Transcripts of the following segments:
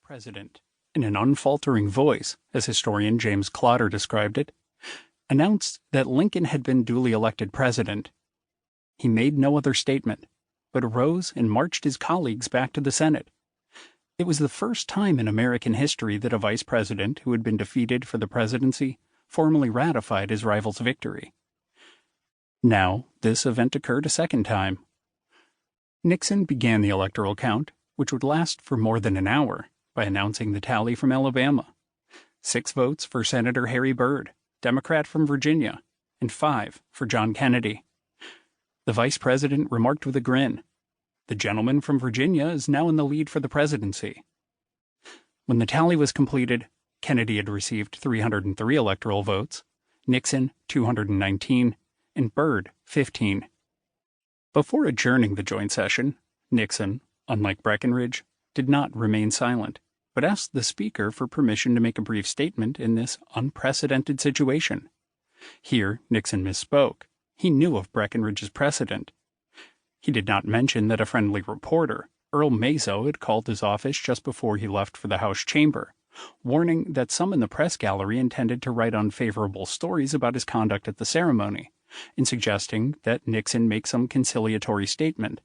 president, in an unfaltering voice, as historian James Clotter described it, announced that Lincoln had been duly elected president. He made no other statement, but arose and marched his colleagues back to the Senate. It was the first time in American history that a vice president who had been defeated for the presidency formally ratified his rival's victory. Now, this event occurred a second time. Nixon began the electoral count, which would last for more than an hour, by announcing the tally from Alabama: 6 votes for Senator Harry Byrd, Democrat from Virginia, and 5 for John Kennedy. The vice president remarked with a grin, "The gentleman from Virginia is now in the lead for the presidency." When the tally was completed, Kennedy had received 303 electoral votes, Nixon 219, and Byrd 15. Before adjourning the joint session, Nixon, unlike Breckinridge, did not remain silent, but asked the Speaker for permission to make a brief statement in this unprecedented situation. Here Nixon misspoke. He knew of Breckinridge's precedent. He did not mention that a friendly reporter, Earl Mazo, had called his office just before he left for the House chamber, warning that some in the press gallery intended to write unfavorable stories about his conduct at the ceremony, and suggesting that Nixon make some conciliatory statement.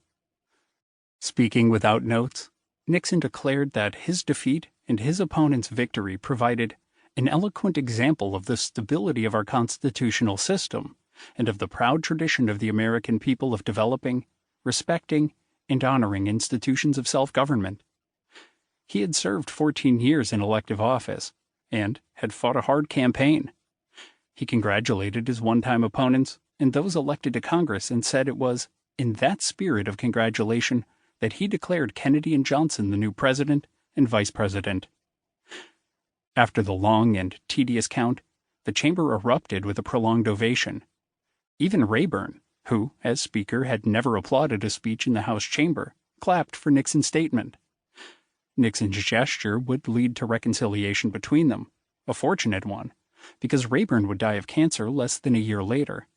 Speaking without notes, Nixon declared that his defeat and his opponent's victory provided an eloquent example of the stability of our constitutional system and of the proud tradition of the American people of developing, respecting, and honoring institutions of self-government. He had served 14 years in elective office and had fought a hard campaign. He congratulated his one-time opponents and those elected to Congress and said it was in that spirit of congratulation that he declared Kennedy and Johnson the new president and vice president. After the long and tedious count, the chamber erupted with a prolonged ovation. Even Rayburn, who, as Speaker, had never applauded a speech in the House chamber, clapped for Nixon's statement. Nixon's gesture would lead to reconciliation between them, a fortunate one, because Rayburn would die of cancer less than a year later.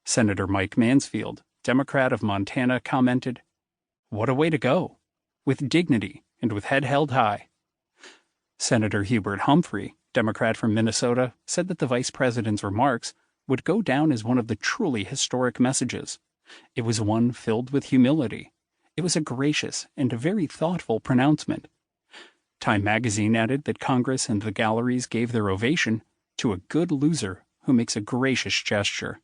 Senator Mike Mansfield, Democrat of Montana, commented, "What a way to go, with dignity and with head held high." Senator Hubert Humphrey, Democrat from Minnesota, said that the vice president's remarks would go down as one of the truly historic messages. It was one filled with humility. It was a gracious and a very thoughtful pronouncement. Time magazine added that Congress and the galleries gave their ovation to a good loser who makes a gracious gesture.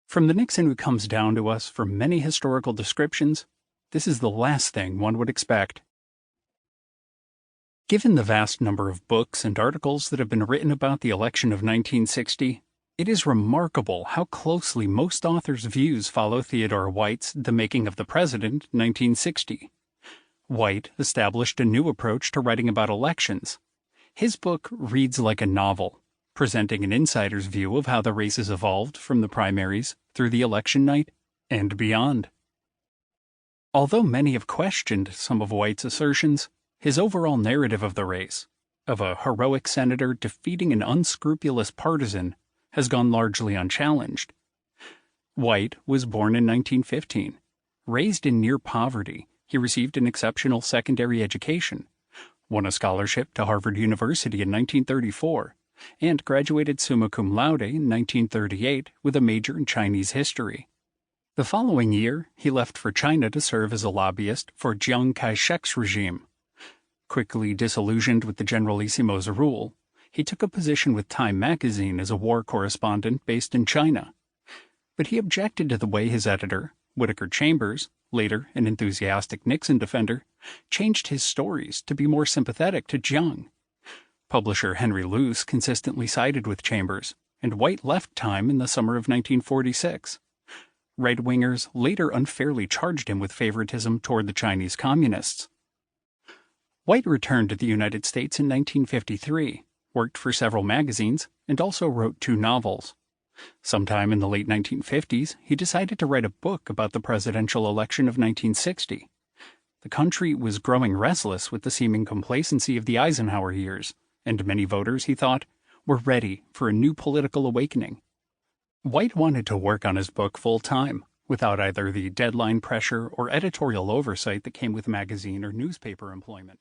From the Nixon who comes down to us from many historical descriptions, this is the last thing one would expect. Given the vast number of books and articles that have been written about the election of 1960, it is remarkable how closely most authors' views follow Theodore White's The Making of the President, 1960. White established a new approach to writing about elections. His book reads like a novel, presenting an insider's view of how the races evolved from the primaries through the election night and beyond. Although many have questioned some of White's assertions, his overall narrative of the race, of a heroic senator defeating an unscrupulous partisan, has gone largely unchallenged. White was born in 1915. Raised in near poverty, he received an exceptional secondary education, won a scholarship to Harvard University in 1934, and graduated summa cum laude in 1938 with a major in Chinese history. The following year, he left for China to serve as a lobbyist for Chiang Kai-shek's regime. Quickly disillusioned with the Generalissimo's rule, he took a position with Time magazine as a war correspondent based in China. But he objected to the way his editor, Whittaker Chambers, later an enthusiastic Nixon defender, changed his stories to be more sympathetic to Chiang. Publisher Henry Luce consistently sided with Chambers, and White left Time in the summer of 1946. Right-wingers later unfairly charged him with favoritism toward the Chinese communists. White returned to the United States in 1953, worked for several magazines, and also wrote 2 novels. Sometime in the late 1950s, he decided to write a book about the presidential election of 1960. The country was growing restless with the seeming complacency of the Eisenhower years, and many voters, he thought, were ready for a new political awakening. White wanted to work on his book full-time, without either the deadline pressure or editorial oversight that came with magazine or newspaper employment.